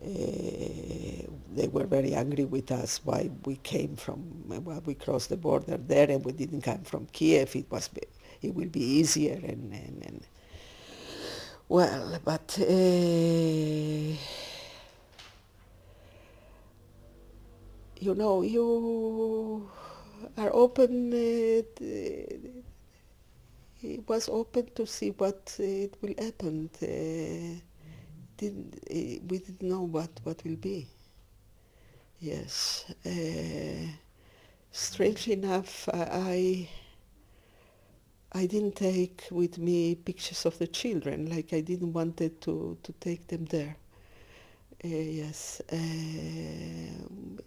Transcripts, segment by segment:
They were very angry with us why we came from, why we crossed the border there and we didn't come from Kiev. It will be easier and well, but you know, you are open. It was open to see what it will happen. We didn't know what will be. Yes. Strangely enough, I didn't take with me pictures of the children. Like I didn't wanted to take them there. Yes.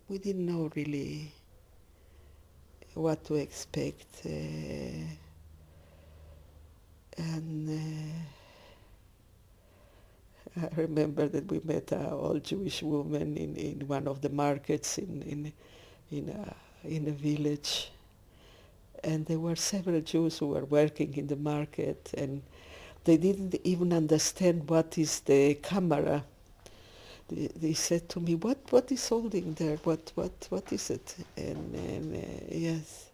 We didn't know really what to expect. And I remember that we met an old Jewish woman in one of the markets in a village, and there were several Jews who were working in the market, and they didn't even understand what is the camera. They said to me, "What is holding there? What is it?" And yes,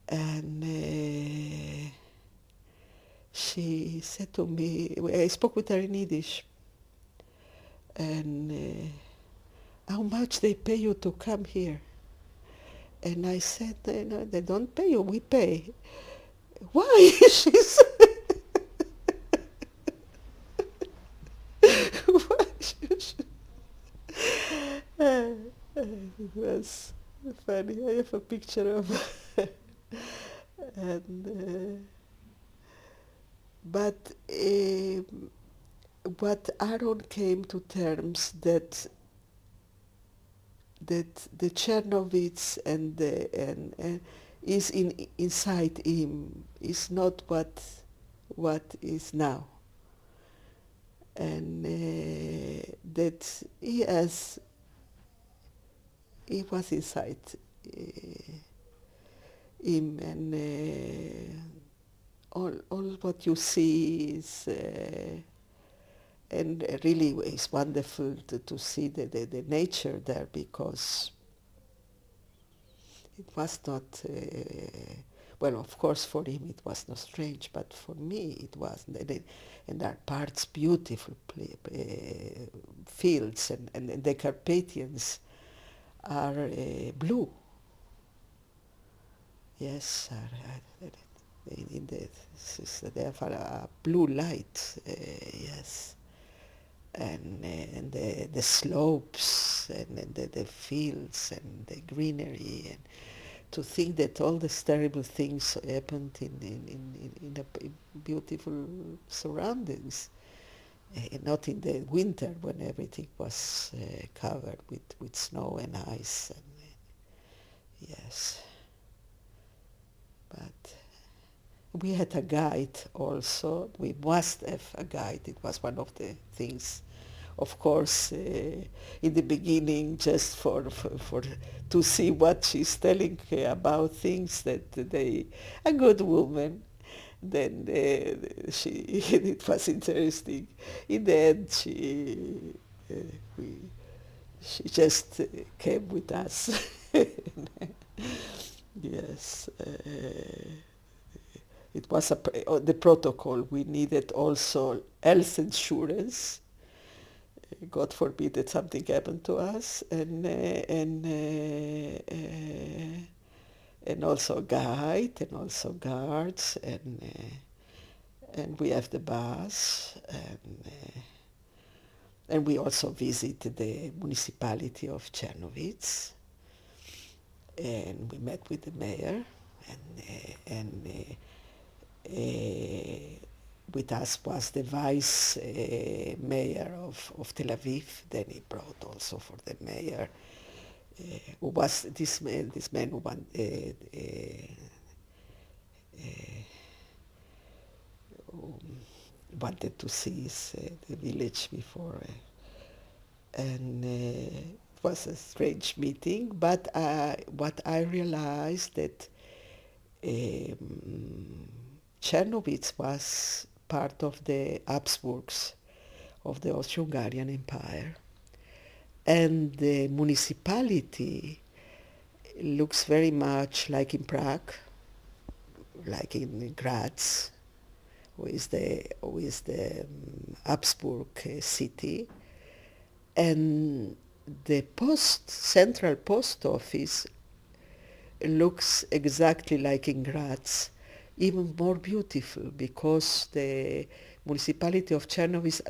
and she said to me, I spoke with her in Yiddish, and how much they pay you to come here? And I said, no, they don't pay you, we pay. Why? She said, why? It was funny. I have a picture of her. And but what Aaron came to terms that the Chernovitz and is inside him, is not what is now, and that he was inside him, and all what you see is. And really it's wonderful to see the nature there, because it was not, well, of course for him it was not strange, but for me it was. And there are parts, beautiful fields, and the Carpathians are blue. Yes, they have a blue light, yes. And the slopes and the fields and the greenery, and to think that all these terrible things happened in beautiful surroundings, not in the winter when everything was covered with snow and ice. And, yes, but we had a guide also. We must have a guide. It was one of the things, of course, in the beginning, just for to see what she's telling about things that a good woman. Then it was interesting. In the end, she just came with us. Yes. It was the protocol. We needed also health insurance. God forbid that something happened to us, and also guide, and also guards, and we have the bus, and we also visited the municipality of Chernovitz, and we met with the mayor, and with us was the vice mayor of Tel Aviv. Then he brought also for the mayor, who was this man who wanted to see the village before. And it was a strange meeting, but what I realized that Chernovitz was part of the Habsburgs of the Austro-Hungarian Empire, And the municipality looks very much like in Prague, like in Graz, with the Habsburg city, and the central post office looks exactly like in Graz, even more beautiful, because the municipality of Chernobyl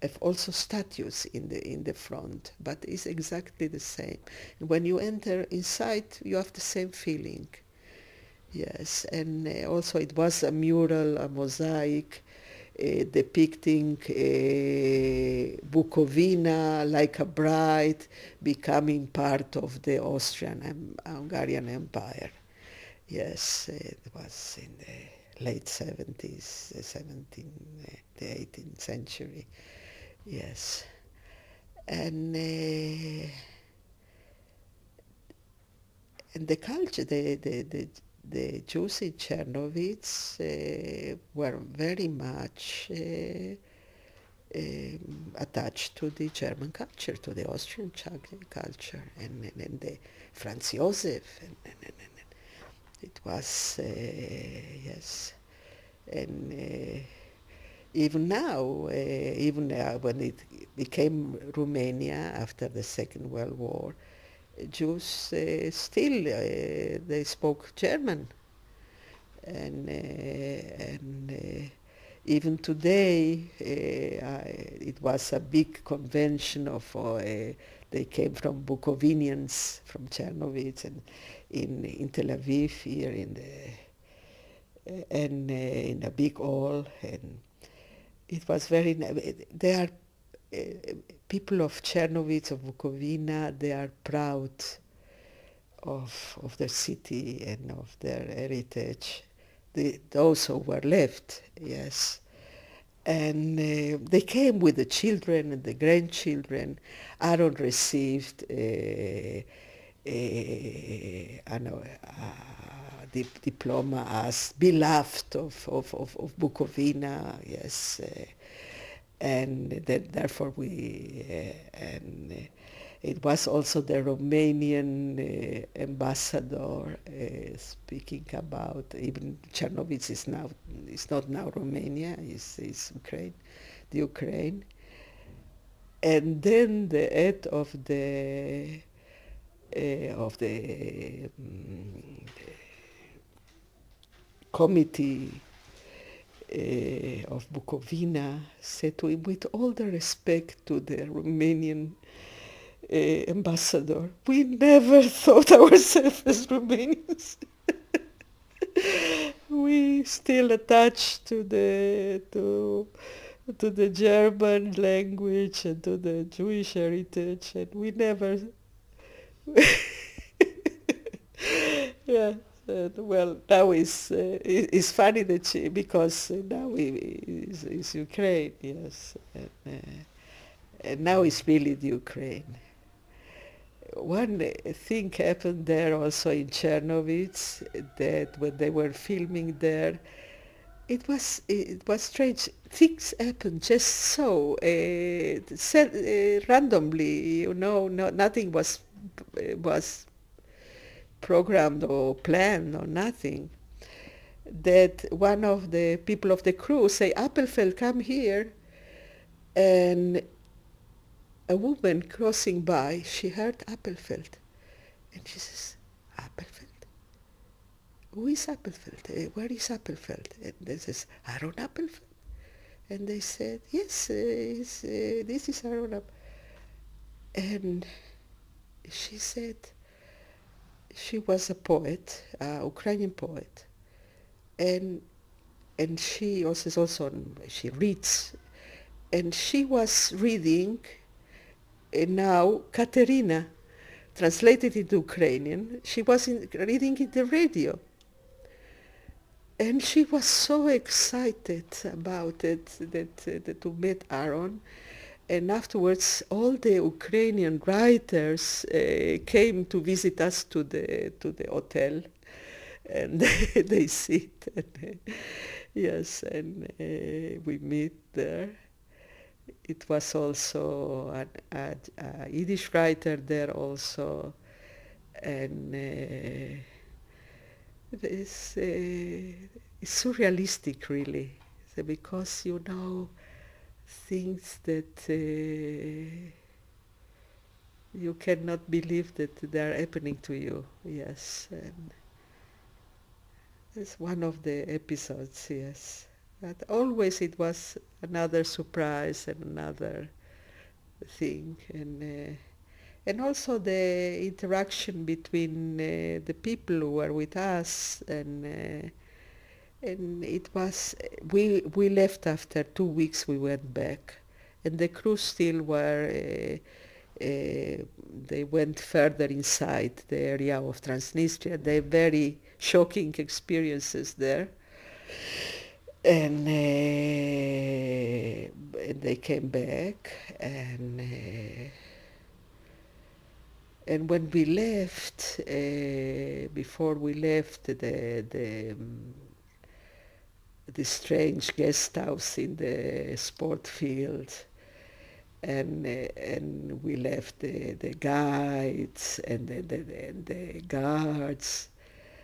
have also statues in the front, but it's exactly the same. When you enter inside, you have the same feeling. Yes, and also it was a mural, a mosaic, depicting Bukovina like a bride becoming part of the Hungarian Empire. Yes, it was in the late 70s, the 18th century. Yes, and and the culture, the Jews in Chernobyl were very much attached to the German culture, to the Austrian culture, and the Franz Josef, and it was, yes, and even now when it became Romania after the Second World War, Jews still they spoke German, and even today it was a big convention of they came from Bukovinians from Chernobyl and in Tel Aviv here in a big hall, and it was very. They are people of Chernobyl, of Bukovina. They are proud of their city and of their heritage. Those who were left, yes. And they came with the children and the grandchildren. Aaron received a diploma as beloved of Bukovina, yes. And therefore it was also the Romanian ambassador speaking about, even Chernobyl is not now Romania, is Ukraine, the Ukraine. And then the head of the committee of Bukovina said to him, with all the respect to the Romanian ambassador, we never thought ourselves as Romanians. We still attached to the German language and to the Jewish heritage, and we never. Yeah. Well, now it's funny that because now is Ukraine, yes, and now it's really the Ukraine. One thing happened there also in Chernobyl, that when they were filming there, it was strange. Things happened just so randomly, nothing was programmed or planned or nothing. That one of the people of the crew say, Appelfeld, come here, and a woman crossing by, she heard Appelfeld, and she says, Appelfeld? Who is Appelfeld? Where is Appelfeld? And they says, Aaron Appelfeld? And they said, yes, this is Aaron Appelfeld. And she said, she was a poet, Ukrainian poet, and she she reads, and she was reading now Katerina, translated into Ukrainian. She was reading in the radio, and she was so excited about it that to meet Aaron. And afterwards, all the Ukrainian writers came to visit us to the hotel, and they sit. And, yes, and we meet there. it was also a Yiddish writer there also, and it's surrealistic really, so because things that you cannot believe that they are happening to you. Yes, and it's one of the episodes. Yes, but always it was another surprise and another thing, and also the interaction between the people who were with us, and it was we left after 2 weeks. We went back, and the crew still were. They went further inside the area of Transnistria. They had very shocking experiences there, and they came back, and when we left, before we left the strange guest house in the sport field, and we left the guides and the guards,